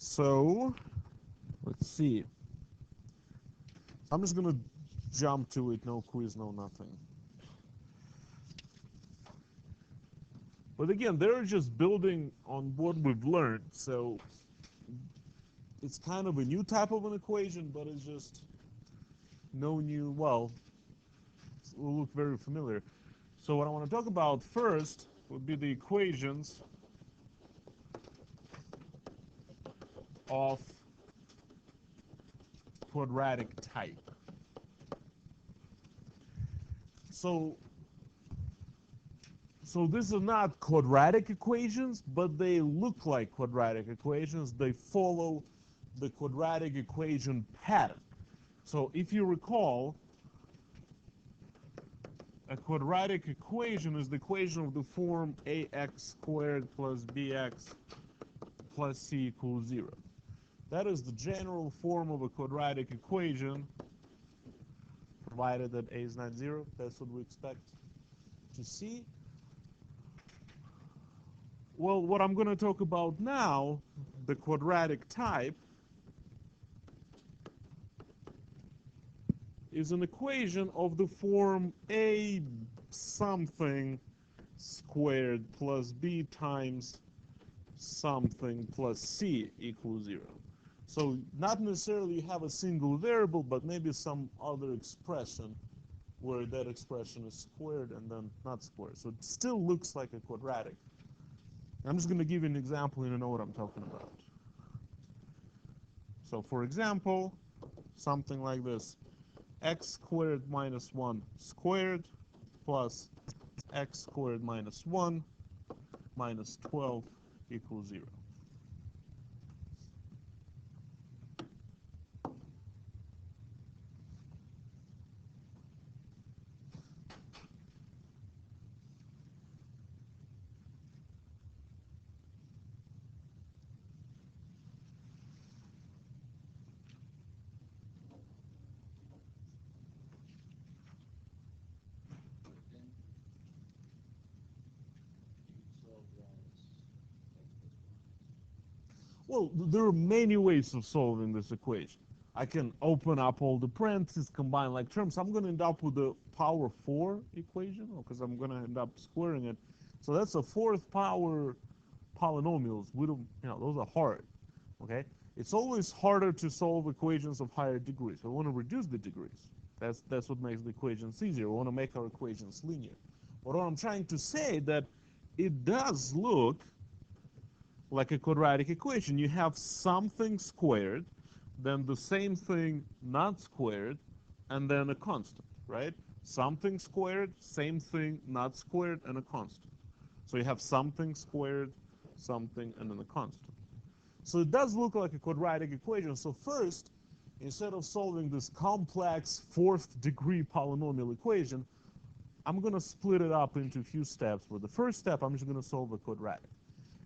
So let's see. I'm just gonna jump to it, no quiz, no nothing. But again, they're just building on what we've learned, so it's kind of a new type of an equation, but it's just no new, well, it will look very familiar. So what I want to talk about first would be the equations of quadratic type. So these are not quadratic equations, but they look like quadratic equations. They follow the quadratic equation pattern. So if you recall, a quadratic equation is the equation of the form ax squared plus bx plus c equals 0. That is the general form of a quadratic equation, provided that a is not 0. That's what we expect to see. Well, what I'm going to talk about now, the quadratic type, is an equation of the form a something squared plus b times something plus c equals 0. So not necessarily you have a single variable, but maybe some other expression where that expression is squared and then not squared. So it still looks like a quadratic. I'm just going to give you an example and you know what I'm talking about. So for example, something like this. X squared minus 1 squared plus x squared minus 1 minus 12 equals 0. Well, there are many ways of solving this equation. I can open up all the parentheses, combine like terms. I'm going to end up with the power 4 equation because I'm going to end up squaring it. So that's a fourth power polynomials. We don't, those are hard. Okay? It's always harder to solve equations of higher degrees. We want to reduce the degrees. That's what makes the equations easier. We want to make our equations linear. But what I'm trying to say that it does look like a quadratic equation. You have something squared, then the same thing not squared, and then a constant, right? Something squared, same thing not squared, and a constant. So you have something squared, something, and then a constant. So it does look like a quadratic equation. So first, instead of solving this complex fourth degree polynomial equation, I'm going to split it up into a few steps. For the first step, I'm just going to solve a quadratic.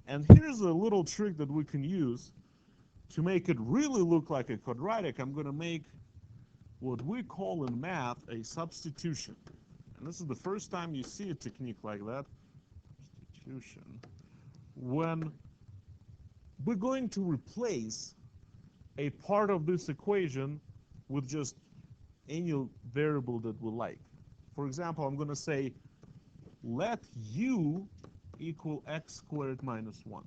And here's a little trick that we can use to make it really look like a quadratic. I'm going to make what we call in math a substitution. And this is the first time you see a technique like that. Substitution. When we're going to replace a part of this equation with just any variable that we like. For example, I'm going to say, let u equal x squared minus 1.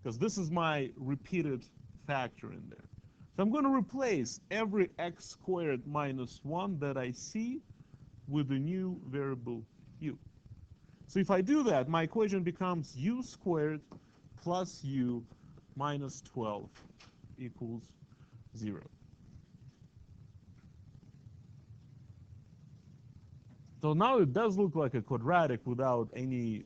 Because this is my repeated factor in there. So I'm going to replace every x squared minus 1 that I see with a new variable u. So if I do that, my equation becomes u squared plus u minus 12 equals 0. So now it does look like a quadratic without any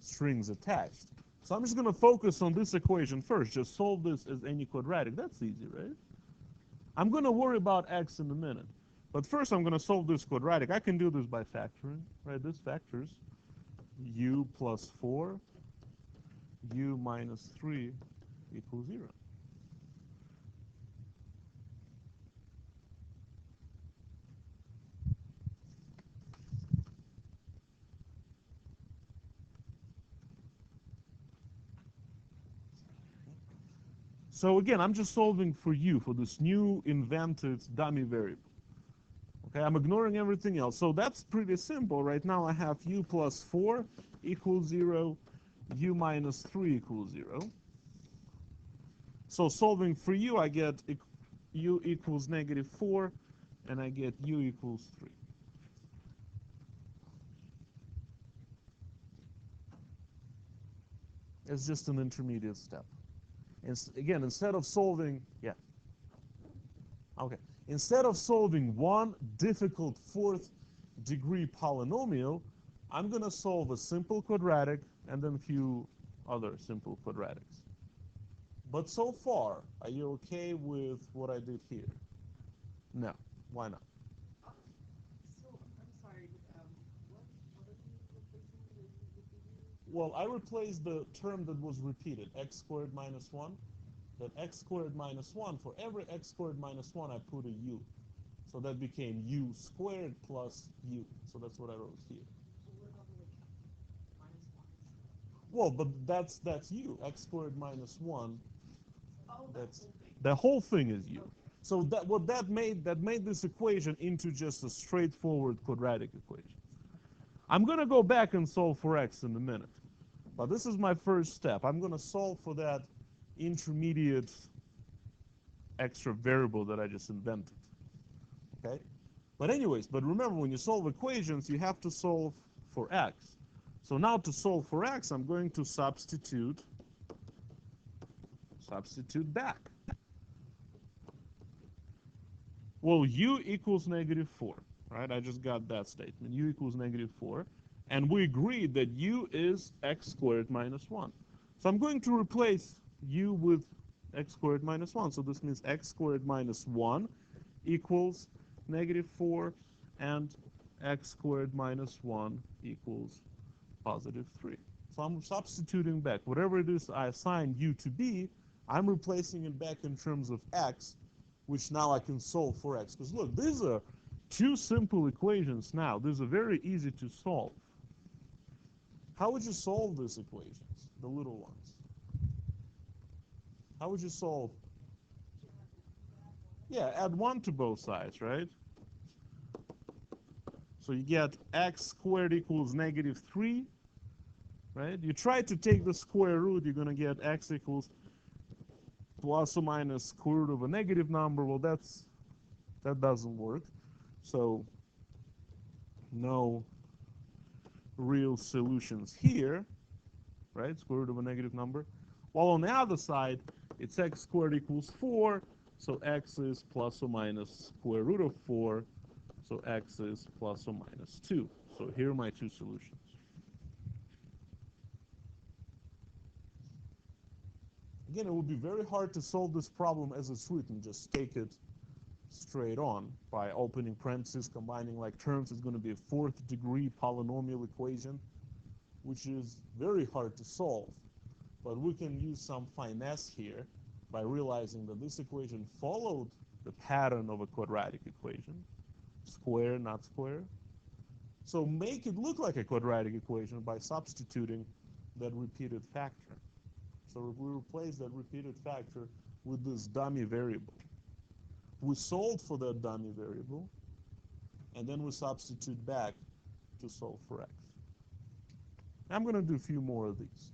strings attached. So I'm just going to focus on this equation first. Just solve this as any quadratic. That's easy, right? I'm going to worry about x in a minute. But first I'm going to solve this quadratic. I can do this by factoring, right? This factors u plus 4, u minus 3 equals 0. So again, I'm just solving for u, for this new invented dummy variable. Okay, I'm ignoring everything else. So that's pretty simple. Right now I have u plus 4 equals 0, u minus 3 equals 0. So solving for u, I get u equals negative 4, and I get u equals 3. It's just an intermediate step. And again, instead of solving, yeah, okay. Instead of solving one difficult fourth degree polynomial, I'm going to solve a simple quadratic and then a few other simple quadratics. But so far, are you okay with what I did here? No. Why not? So I'm sorry. What are you replacing with the u? Well, I replaced the term that was repeated, x squared minus 1. That x squared minus 1, for every x squared minus 1, I put a u. So that became u squared plus u. So that's what I wrote here. Well, what about the like minus one Well, but that's u. X squared minus 1, oh, that that's whole thing. the whole thing is u. Okay. So that what that made this equation into just a straightforward quadratic equation. I'm going to go back and solve for x in a minute. But this is my first step. I'm going to solve for that intermediate extra variable that I just invented. Okay? But anyways, but remember, when you solve equations, you have to solve for x. So now to solve for x, I'm going to substitute back. Well, u equals negative 4, right? I just got that statement. U equals negative 4. And we agreed that u is x squared minus 1. So I'm going to replace u with x squared minus 1. So this means x squared minus 1 equals negative 4, and x squared minus 1 equals positive 3. So I'm substituting back. Whatever it is I assigned u to be, I'm replacing it back in terms of x, which now I can solve for x. Because look, these are two simple equations now. These are very easy to solve. How would you solve these equations, the little ones? How would you solve? Yeah, add 1 to both sides, right? So you get x squared equals negative 3, right? You try to take the square root, you're going to get x equals plus or minus square root of a negative number. Well, that doesn't work. So no real solutions here, right? Square root of a negative number. While on the other side, it's x squared equals 4, so x is plus or minus square root of 4, so x is plus or minus 2. So here are my two solutions. Again, it would be very hard to solve this problem as it's written. Just take it straight on by opening parentheses, combining like terms. It's going to be a fourth degree polynomial equation, which is very hard to solve. But we can use some finesse here by realizing that this equation followed the pattern of a quadratic equation, square, not square. So make it look like a quadratic equation by substituting that repeated factor. So we replace that repeated factor with this dummy variable. We solve for that dummy variable, and then we substitute back to solve for x. I'm going to do a few more of these.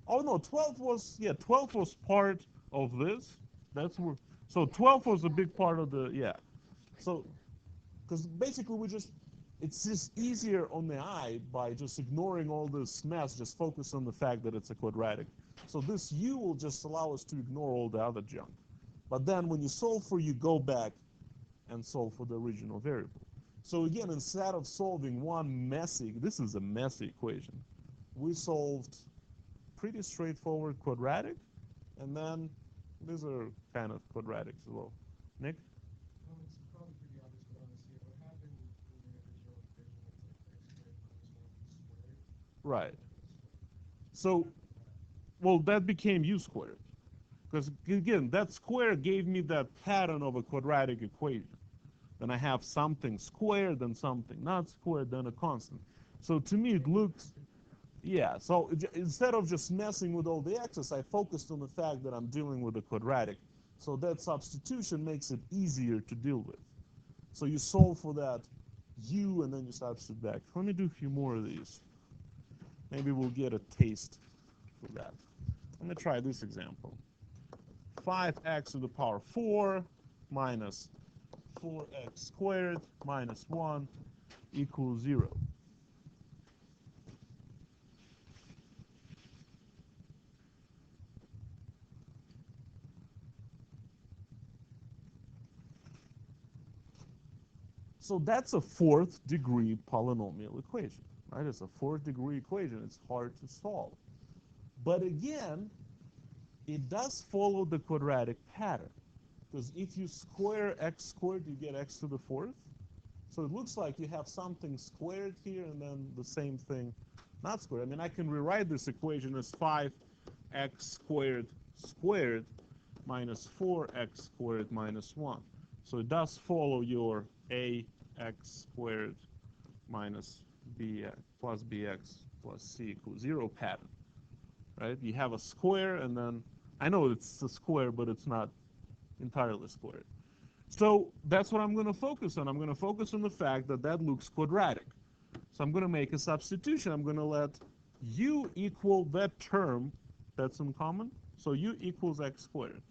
Oh no, 12 was, yeah, 12 was part of this. That's where, so 12 was a big part of the, yeah. So, because basically it's just easier on the eye by just ignoring all this mess, just focus on the fact that it's a quadratic. So this u will just allow us to ignore all the other junk. But then when you solve for u, go back and solve for the original variable. So again, instead of solving one messy, this is a messy equation, we solved pretty straightforward quadratic, and then these are kind of quadratics as well. Nick? It's probably pretty obvious, but I want to see what happened in the original equation. It's like x squared minus 1 squared. Right. So what So, happened to that? well, that became u squared. Because again, that square gave me that pattern of a quadratic equation. Then I have something squared, then something not squared, then a constant. So to me, it looks, Yeah, so instead of just messing with all the x's, I focused on the fact that I'm dealing with a quadratic. So that substitution makes it easier to deal with. So you solve for that u and then you substitute back. Let me do a few more of these. Maybe we'll get a taste for that. Let me try this example. 5x to the power 4 minus 4x squared minus 1 equals 0. So that's a fourth degree polynomial equation, right? It's a fourth degree equation. It's hard to solve. But again, it does follow the quadratic pattern. Because if you square x squared, you get x to the fourth. So it looks like you have something squared here and then the same thing not squared. I mean, I can rewrite this equation as 5x squared squared minus 4x squared minus 1. So it does follow your ax squared minus bx plus bx plus c equals 0 pattern, right? You have a square and then, I know it's a square, but it's not entirely squared. So that's what I'm going to focus on. I'm going to focus on the fact that that looks quadratic. So I'm going to make a substitution. I'm going to let u equal that term that's in common. So u equals x squared.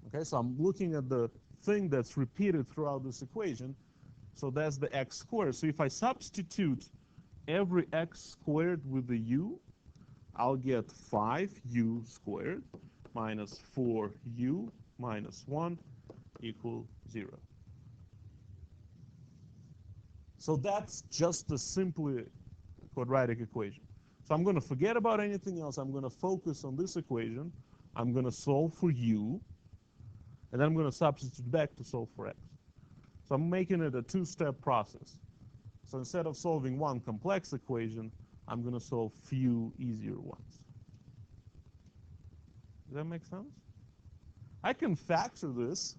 Okay, so I'm looking at the thing that's repeated throughout this equation. So that's the x squared. So if I substitute every x squared with the u, I'll get 5u squared minus 4u minus 1 equal 0. So that's just a simply quadratic equation. So I'm going to forget about anything else. I'm going to focus on this equation. I'm going to solve for u, and then I'm going to substitute back to solve for x. So I'm making it a two-step process. So instead of solving one complex equation, I'm going to solve few easier ones. Does that make sense? I can factor this.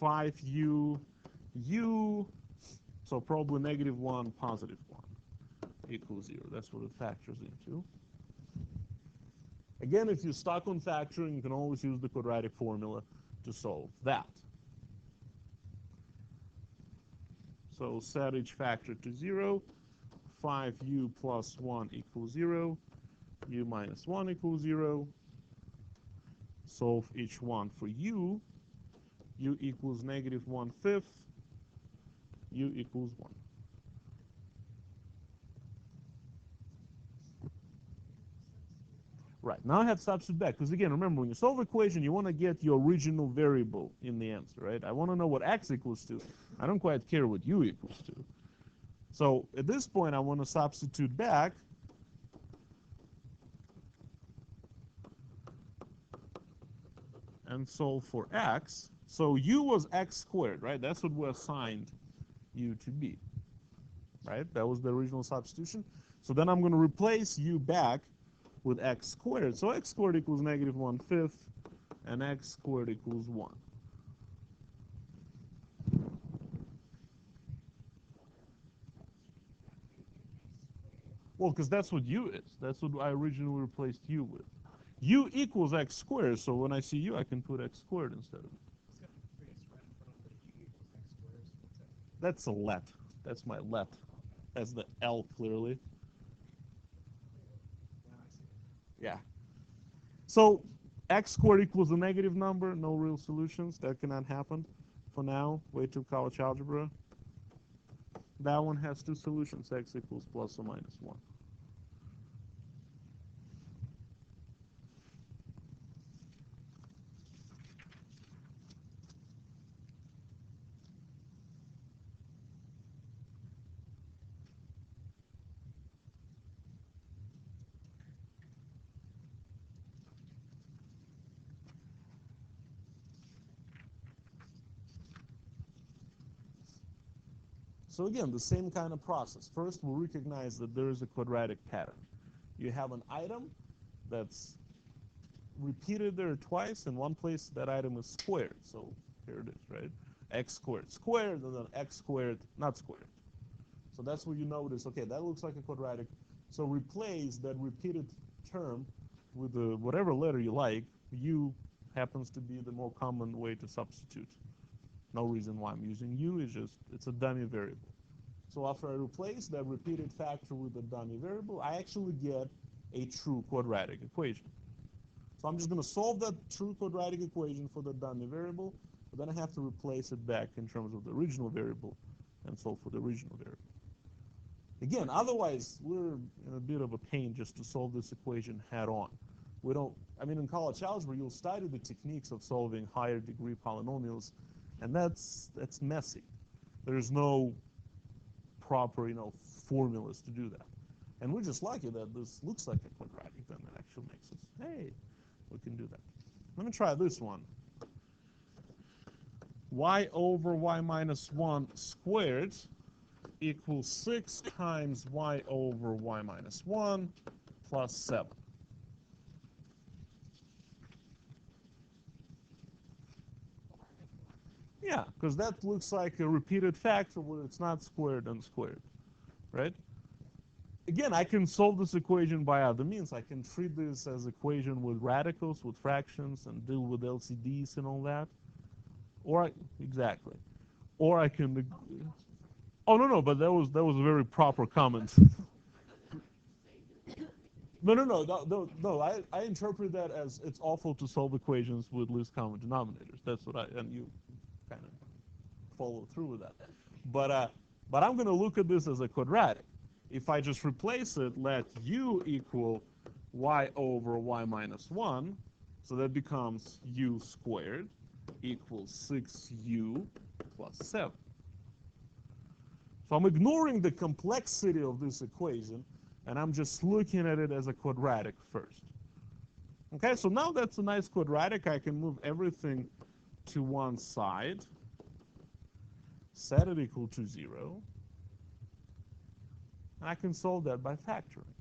5u, u, so probably -1, +1 equals 0. That's what it factors into. Again, if you're stuck on factoring, you can always use the quadratic formula to solve that. So set each factor to 0. 5u plus 1 equals 0. U minus 1 equals 0. Solve each one for u. U equals -1/5. U equals 1. Right, now I have substitute back, because again, remember, when you solve an equation, you want to get your original variable in the answer, right? I want to know what x equals to. I don't quite care what u equals to. So at this point, I want to substitute back. And solve for x. So u was x squared, right? That's what we assigned u to be, right? That was the original substitution. So then I'm going to replace u back with x squared. So x squared equals -1/5, and x squared equals 1. Well, because that's what u is. That's what I originally replaced u with. U equals x squared, so when I see u, I can put x squared instead of it. It's got a phrase right in front of it. U equals x squared. So what's that? That's a let. That's my let. That's the L clearly. Now I see it. Yeah. So x squared equals a negative number. No real solutions. That cannot happen for now. Wait till college algebra. That one has two solutions. X equals +or -1. So again, the same kind of process. First, we'll recognize that there is a quadratic pattern. You have an item that's repeated there twice. In one place, that item is squared. So here it is, right? X squared squared, and then x squared not squared. So that's where you notice, okay, that looks like a quadratic. So replace that repeated term with whatever letter you like. U happens to be the more common way to substitute. No reason why I'm using U, it's a dummy variable. So after I replace that repeated factor with a dummy variable, I actually get a true quadratic equation. So I'm just going to solve that true quadratic equation for the dummy variable, but then I have to replace it back in terms of the original variable and solve for the original variable. Again, otherwise, we're in a bit of a pain just to solve this equation head on. We don't, I mean, in college algebra, you'll study the techniques of solving higher degree polynomials, and that's messy. There's no proper, formulas to do that. And we're just lucky that this looks like a quadratic, then it actually makes us, hey, we can do that. Let me try this one. Y over y minus 1 squared equals 6 times y over y minus 1 plus 7. Yeah, because that looks like a repeated factor where it's not squared and squared, right? Again, I can solve this equation by other means. I can treat this as equation with radicals, with fractions, and deal with LCDs and all that. Or exactly. Or I can. Oh no, but that was a very proper comment. No. I interpret that as it's awful to solve equations with least common denominators. That's what and you kind of follow through with that. But I'm going to look at this as a quadratic. If I just replace it, let u equal y over y minus 1, so that becomes u squared equals 6u plus 7. So I'm ignoring the complexity of this equation, and I'm just looking at it as a quadratic first. Okay, so now that's a nice quadratic. I can move everything to one side, set it equal to 0, and I can solve that by factoring.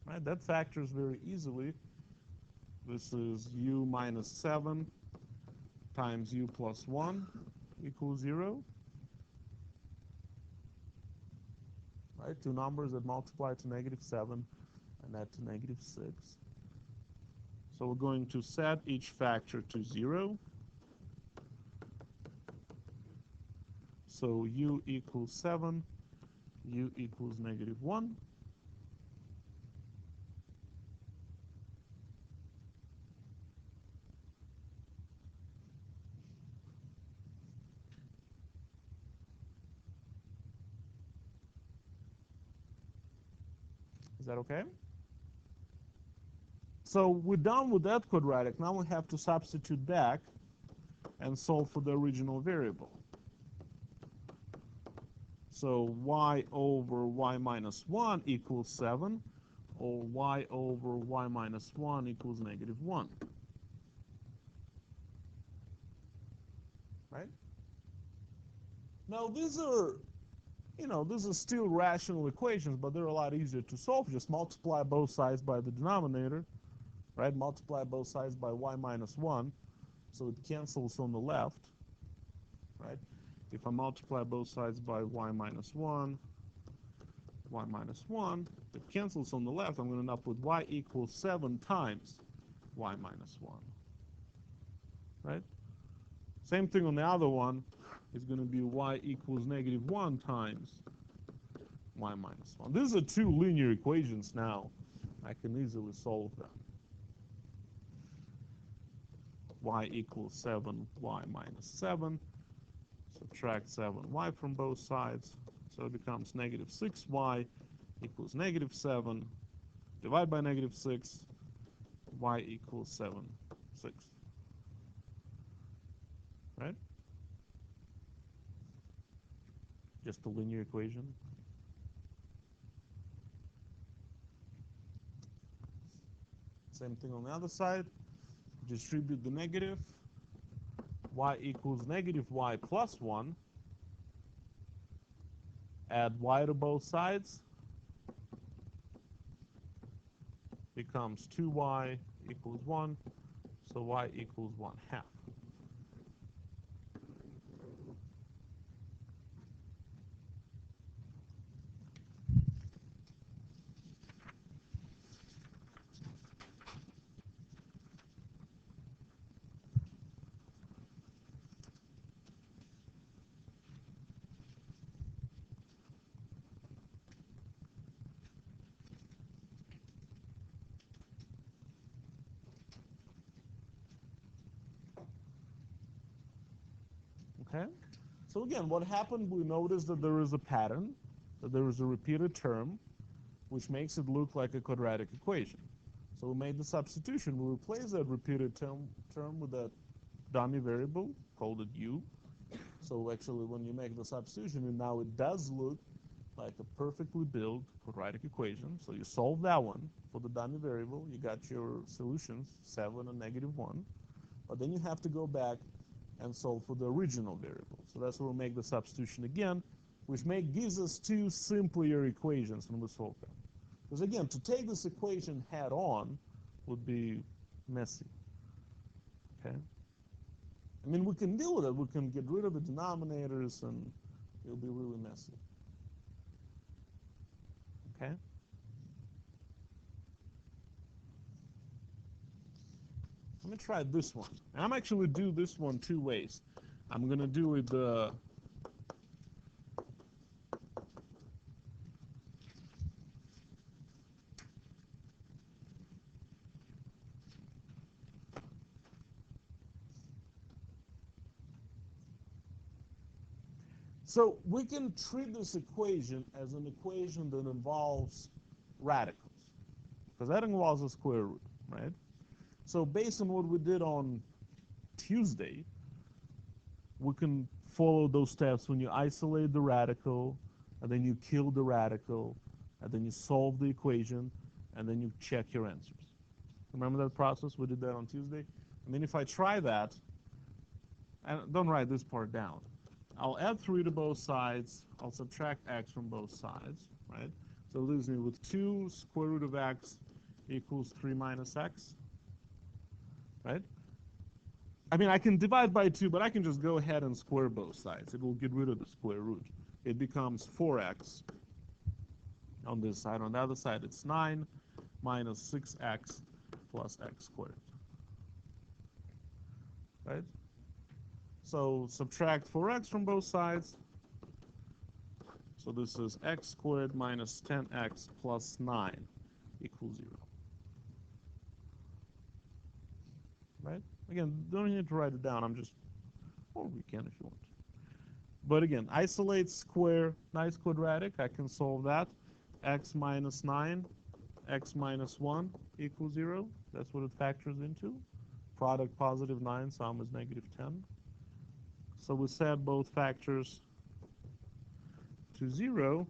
Right, that factors very easily. This is u minus 7 times u plus 1 equals 0. Right, two numbers that multiply to -7 and add to -6. So we're going to set each factor to 0. So u equals 7, u equals -1. Is that okay? So we're done with that quadratic. Now we have to substitute back and solve for the original variable. So y over y minus 1 equals 7, or y over y minus 1 equals -1. Right? Now these are still rational equations, but they're a lot easier to solve. Just multiply both sides by the denominator, right? Multiply both sides by y minus 1, so it cancels on the left, right? If I multiply both sides by y minus 1, it cancels on the left. I'm going to end up with y equals 7 times y minus 1, right? Same thing on the other one. Is going to be y equals -1 times y minus 1. These are two linear equations now. I can easily solve them. Y equals 7y minus 7. Subtract 7y from both sides. So it becomes -6y equals -7. Divide by -6. Y equals 7, 6. Right? Just a linear equation. Same thing on the other side. Distribute the negative. Y equals -y plus 1. Add y to both sides. Becomes 2y equals 1. So y equals 1/2. Okay? So again, what happened, we noticed that there is a pattern, that there is a repeated term, which makes it look like a quadratic equation. So we made the substitution. We replaced that repeated term with that dummy variable, called it u. So actually, when you make the substitution, and now it does look like a perfectly built quadratic equation. So you solve that one for the dummy variable. You got your solutions, 7 and -1. But then you have to go back and solve for the original variable. So that's where we make the substitution again, which gives us two simpler equations when we solve them. Because again, to take this equation head on would be messy. Okay? I mean, we can deal with it. We can get rid of the denominators and it'll be really messy. Okay? Let me try this one. I'm actually do this one two ways. I'm going to do it so we can treat this equation as an equation that involves radicals, because that involves a square root, right? So based on what we did on Tuesday, we can follow those steps when you isolate the radical, and then you kill the radical, and then you solve the equation, and then you check your answers. Remember that process? We did that on Tuesday. I mean, if I try that, and don't write this part down. I'll add 3 to both sides. I'll subtract x from both sides, right? So it leaves me with 2 square root of x equals 3 minus x, right? I mean, I can divide by 2, but I can just go ahead and square both sides. It will get rid of the square root. It becomes 4x on this side. On the other side, it's 9 minus 6x plus x squared, right? So subtract 4x from both sides. So this is x squared minus 10x plus 9 equals 0. Right? Again, don't need to write it down. I'm just, or we can if you want. But again, isolate square, nice quadratic. I can solve that. X minus 9, x minus 1 equals 0. That's what it factors into. Product positive 9, sum is negative 10. So we set both factors to 0.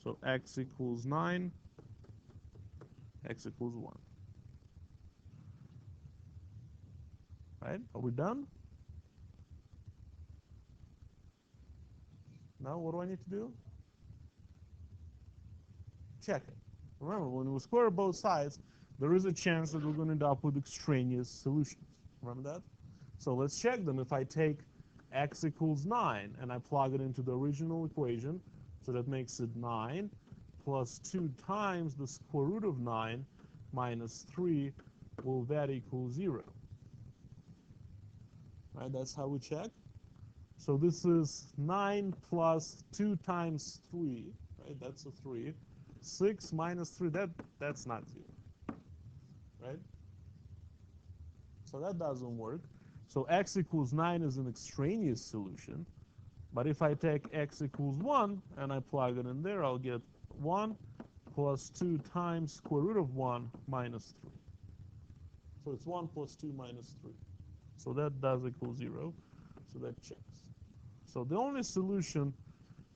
So x equals 9, x equals 1. Right? Are we done? Now what do I need to do? Check it. Remember, when we square both sides, there is a chance that we're going to end up with extraneous solutions. Remember that? So let's check them. If I take x equals 9 and I plug it into the original equation, so that makes it 9 plus 2 times the square root of 9 minus 3, will that equal 0? Right, that's how we check. So this is 9 plus 2 times 3, right? That's a 3. 6 minus 3, that's not 0, right? So that doesn't work. So x equals 9 is an extraneous solution. But if I take x equals 1 and I plug it in there, I'll get 1 plus 2 times square root of 1 minus 3. So it's 1 plus 2 minus 3. So that does equal 0. So that checks. So the only solution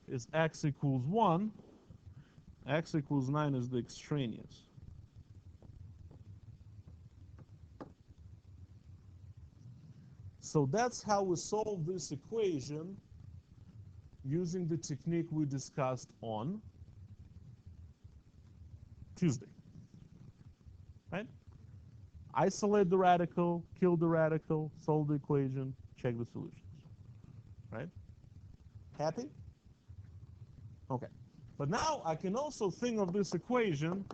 is x equals 1. X equals 9 is the extraneous. So that's how we solve this equation using the technique we discussed on Tuesday. Right? Isolate the radical, kill the radical, solve the equation, check the solutions. Right? Happy? Okay. But now I can also think of this equation.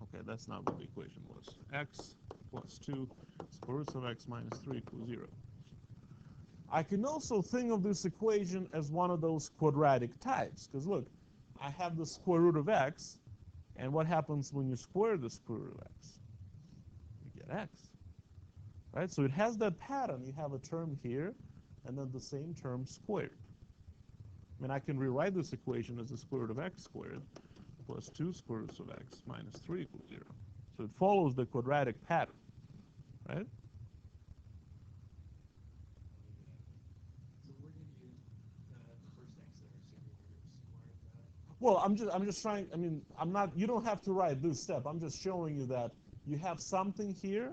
Okay, that's not what the equation was. X plus 2 square root of x minus 3 equals 0. I can also think of this equation as one of those quadratic types. Because look, I have the square root of x. And what happens when you square the square root of x? You get x. right? So it has that pattern. You have a term here, and then the same term squared. I mean, I can rewrite this equation as the square root of x squared plus 2 square roots of x minus 3 equals 0. So it follows the quadratic pattern, right? So where did you, the first x there, so you're squaring that? Well, I'm just trying, I mean, I'm not, you don't have to write this step. I'm just showing you that you have something here,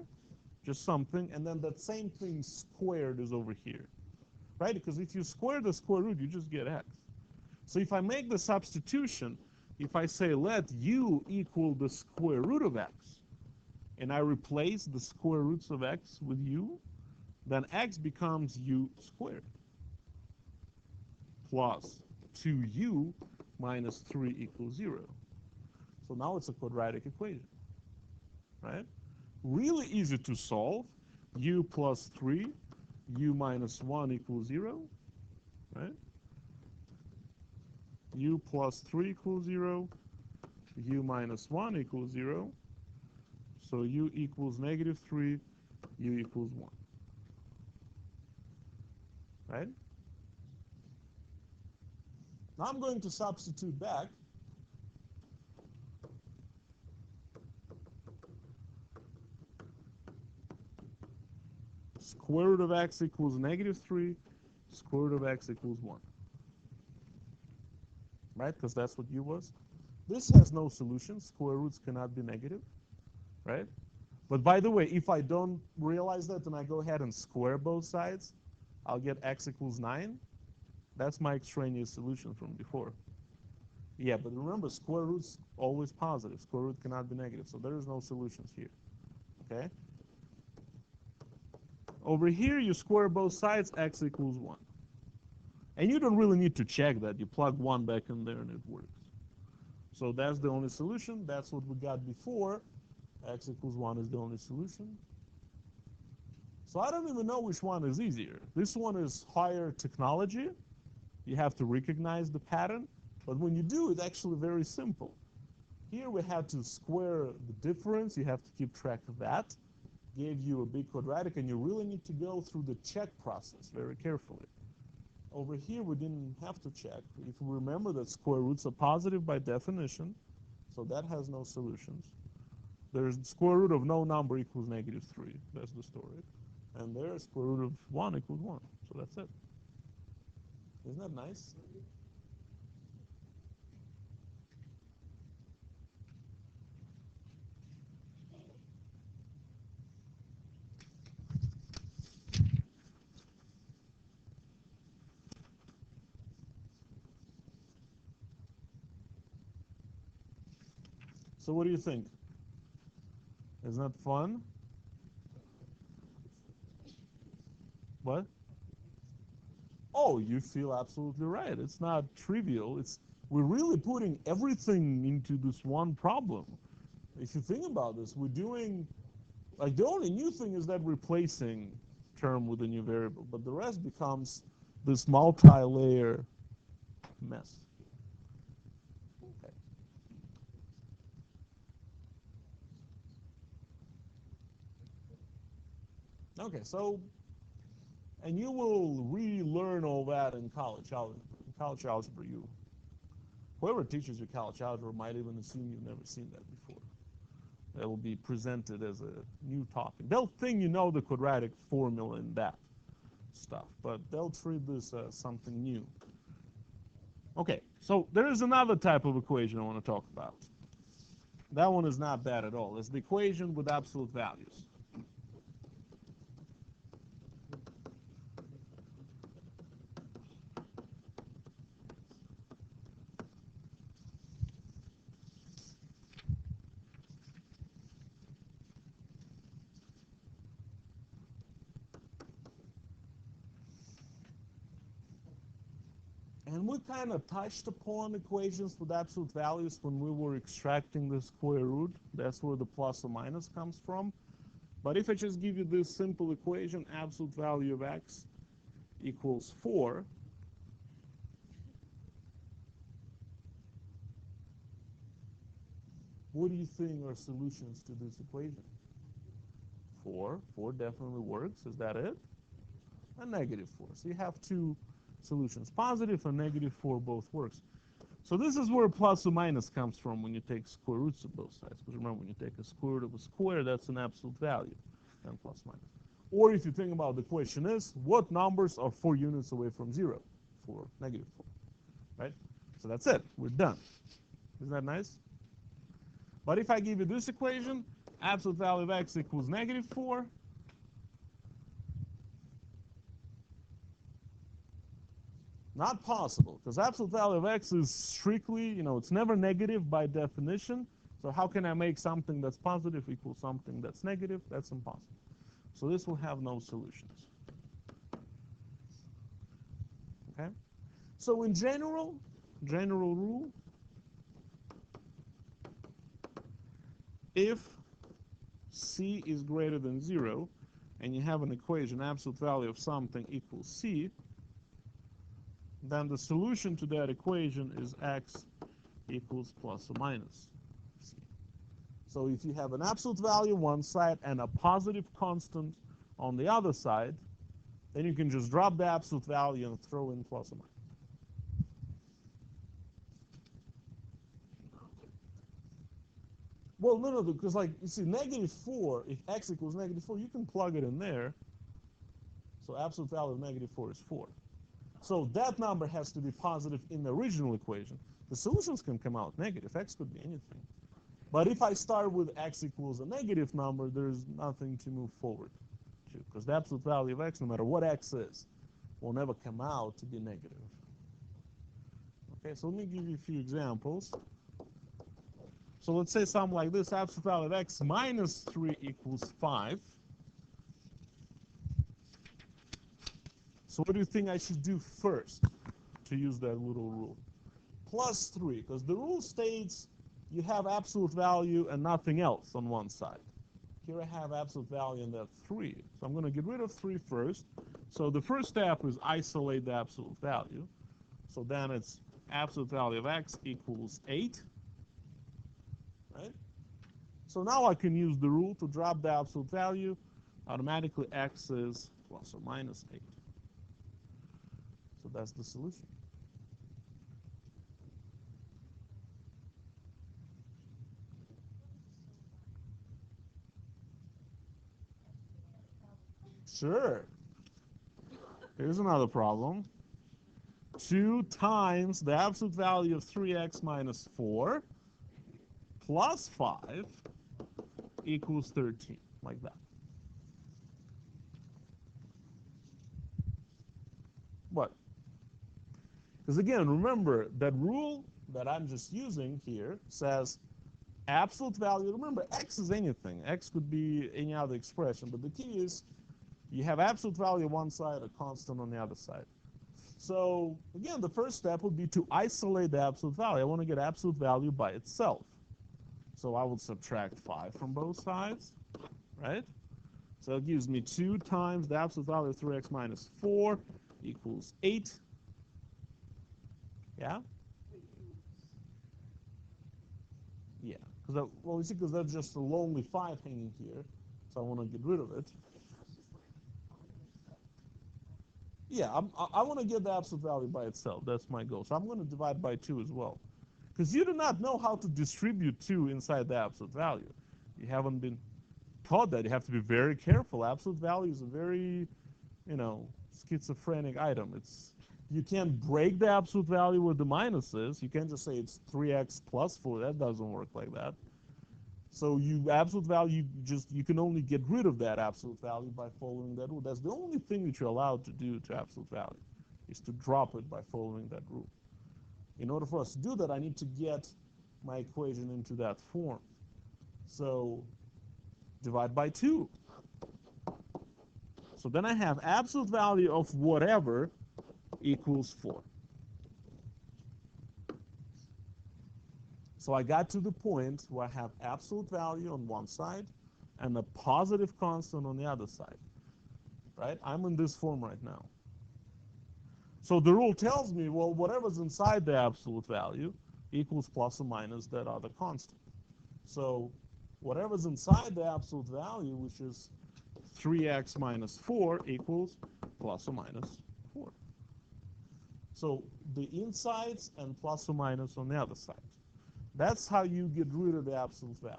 just something, and then that same thing squared is over here, right? Because if you square the square root, you just get x. So if I make the substitution, if I say let u equal the square root of x, and I replace the square roots of x with u, then x becomes u squared plus 2u minus 3 equals 0. So now it's a quadratic equation, right? Really easy to solve. U plus 3, u minus 1 equals 0, right? U plus 3 equals 0, u minus 1 equals 0. So u equals negative 3, u equals 1, right? Now I'm going to substitute back. Square root of x equals negative 3, square root of x equals 1. Right? Because that's what u was. This has no solution. Square roots cannot be negative. Right? But by the way, if I don't realize that and I go ahead and square both sides, I'll get x equals 9. That's my extraneous solution from before. Yeah, but remember, square root's always positive. Square root cannot be negative. So there is no solutions here. Okay? Over here, you square both sides, x equals 1. And you don't really need to check that. You plug 1 back in there and it works. So that's the only solution. That's what we got before. X equals 1 is the only solution. So I don't even know which one is easier. This one is higher technology. You have to recognize the pattern. But when you do, it's actually very simple. Here we had to square the difference. You have to keep track of that. Gave you a big quadratic, and you really need to go through the check process very carefully. Over here, we didn't have to check. If we remember that square roots are positive by definition, so that has no solutions. There's square root of no number equals negative 3. That's the story. And there, square root of 1 equals 1. So that's it. Isn't that nice? So what do you think? Isn't that fun? What? Oh, you feel absolutely right. It's not trivial. We're really putting everything into this one problem. If you think about this, we're doing, like, the only new thing is that replacing term with a new variable, but the rest becomes this multi-layer mess. Okay. Okay, so, and you will relearn all that in college algebra. Whoever teaches you college algebra might even assume you've never seen that before. That will be presented as a new topic. They'll think you know the quadratic formula and that stuff, but they'll treat this as something new. Okay, so there is another type of equation I want to talk about. That one is not bad at all. It's the equation with absolute values. And we kind of touched upon equations with absolute values when we were extracting the square root. That's where the plus or minus comes from. But if I just give you this simple equation, absolute value of x equals 4, what do you think are solutions to this equation? 4. 4 definitely works. Is that it? And negative 4. So you have two solutions. Positive and negative 4 both works. So this is where plus or minus comes from when you take square roots of both sides. Because remember, when you take a square root of a square, that's an absolute value, then plus minus. Or if you think about the question is, what numbers are 4 units away from 0? 4, negative 4, right? So that's it. We're done. Isn't that nice? But if I give you this equation, absolute value of x equals negative 4, not possible, because absolute value of x is strictly, it's never negative by definition. So how can I make something that's positive equal something that's negative? That's impossible. So this will have no solutions. Okay? So in general rule, if c is greater than 0, and you have an equation, absolute value of something equals c, then the solution to that equation is x equals plus or minus c. So if you have an absolute value on one side and a positive constant on the other side, then you can just drop the absolute value and throw in plus or minus. Well, no, because like, you see, negative 4, if x equals negative 4, you can plug it in there. So absolute value of negative 4 is 4. So that number has to be positive in the original equation. The solutions can come out negative. X could be anything. But if I start with x equals a negative number, there's nothing to move forward to, because the absolute value of x, no matter what x is, will never come out to be negative. Okay, so let me give you a few examples. So let's say something like this, absolute value of x minus 3 equals 5. So what do you think I should do first to use that little rule? Plus 3, because the rule states you have absolute value and nothing else on one side. Here I have absolute value and that's 3. So I'm going to get rid of 3 first. So the first step is isolate the absolute value. So then it's absolute value of x equals 8. Right? So now I can use the rule to drop the absolute value. Automatically x is plus or minus 8. So that's the solution. Sure. Here's another problem. 2 times the absolute value of 3x minus 4 plus 5 equals 13, like that. What? Because again, remember that rule that I'm just using here says absolute value. Remember, x is anything. X could be any other expression, but the key is you have absolute value on one side, a constant on the other side. So again, the first step would be to isolate the absolute value. I want to get absolute value by itself. So I will subtract 5 from both sides, right? So it gives me 2 times the absolute value of 3x minus 4 equals 8. Yeah? Yeah. Well, you see, because that's just a lonely 5 hanging here. So I want to get rid of it. Yeah, I want to get the absolute value by itself. That's my goal. So I'm going to divide by 2 as well. Because you do not know how to distribute 2 inside the absolute value. You haven't been taught that. You have to be very careful. Absolute value is a very, schizophrenic item. You can't break the absolute value where the minus is. You can't just say it's 3x plus 4. That doesn't work like that. So absolute value, you can only get rid of that absolute value by following that rule. That's the only thing that you're allowed to do to absolute value, is to drop it by following that rule. In order for us to do that, I need to get my equation into that form. So divide by 2. So then I have absolute value of whatever equals 4. So I got to the point where I have absolute value on one side and a positive constant on the other side. Right? I'm in this form right now. So the rule tells me, well, whatever's inside the absolute value equals plus or minus that other constant. So whatever's inside the absolute value, which is 3x minus 4 equals plus or minus 4. So the insides and plus or minus on the other side. That's how you get rid of the absolute value.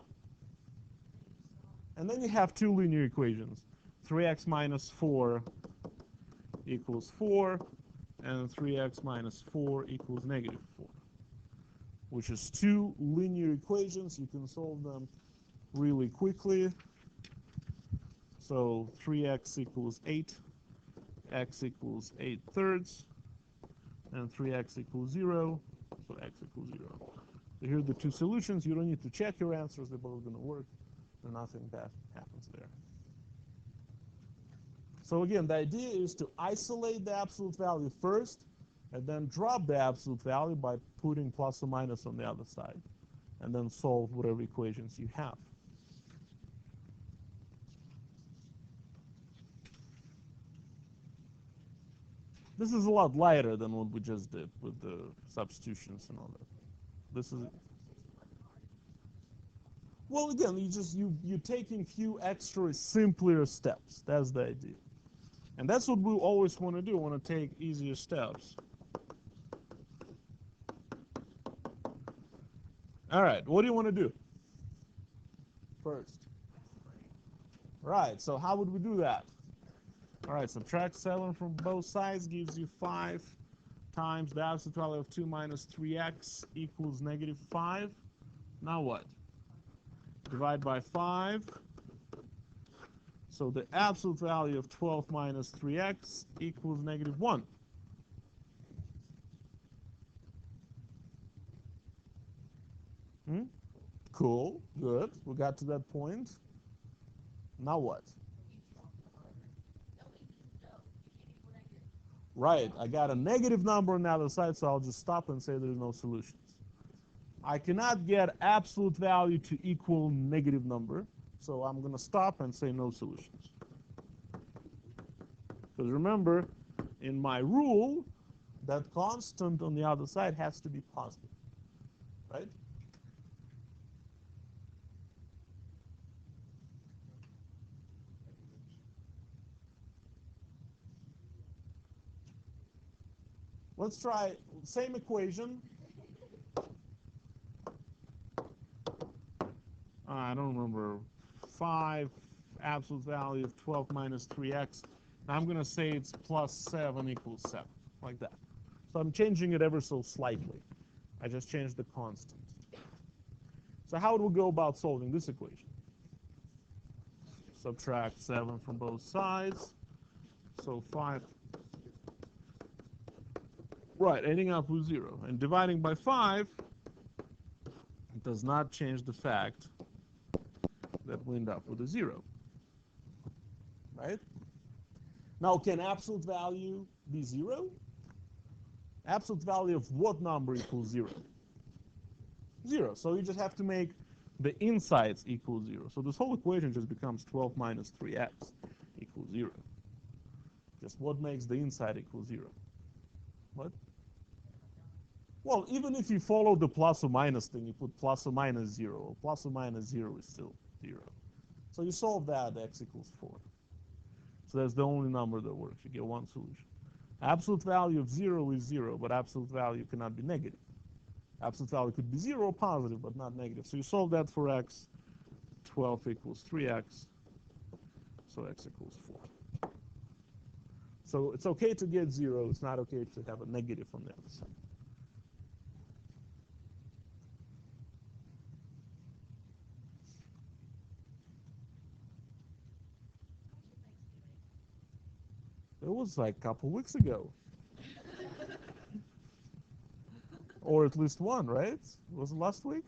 And then you have two linear equations. 3x minus 4 equals 4, and 3x minus 4 equals negative 4, which is two linear equations. You can solve them really quickly. So 3x equals 8, x equals 8 thirds, and 3x equals 0, so x equals 0. So here are the two solutions. You don't need to check your answers. They're both going to work, and nothing bad happens there. So again, the idea is to isolate the absolute value first, and then drop the absolute value by putting plus or minus on the other side, and then solve whatever equations you have. This is a lot lighter than what we just did with the substitutions and all that. This is, well, again, you're taking few extra simpler steps. That's the idea. And that's what we always want to do. We want to take easier steps. All right, what do you want to do first? Right, so how would we do that? All right, subtract 7 from both sides gives you 5 times the absolute value of 2 minus 3x equals negative 5. Now what? Divide by 5. So the absolute value of 12 minus 3x equals negative 1. Cool, good. We got to that point. Now what? Right, I got a negative number on the other side, so I'll just stop and say there's no solutions. I cannot get absolute value to equal negative number, so I'm going to stop and say no solutions. Because remember, in my rule, that constant on the other side has to be positive, right? Let's try same equation. I don't remember. 5 absolute value of 12 minus 3x. Now I'm going to say it's plus 7 equals 7, like that. So I'm changing it ever so slightly. I just changed the constant. So how would we go about solving this equation? Subtract 7 from both sides. So 5. Right, ending up with 0. And dividing by 5 does not change the fact that we end up with a 0. Right? Now, can absolute value be 0? Absolute value of what number equals 0? 0. So you just have to make the insides equal 0. So this whole equation just becomes 12 minus 3x equals 0. Just what makes the inside equal 0? What? Well, even if you follow the plus or minus thing, you put plus or minus 0. Plus or minus 0 is still 0. So you solve that, x equals 4. So that's the only number that works. You get one solution. Absolute value of 0 is 0, but absolute value cannot be negative. Absolute value could be 0 or positive, but not negative. So you solve that for x. 12 equals 3x. So x equals 4. So it's okay to get 0. It's not okay to have a negative on the other side. It was like a couple weeks ago. Or at least one, right? Was it last week?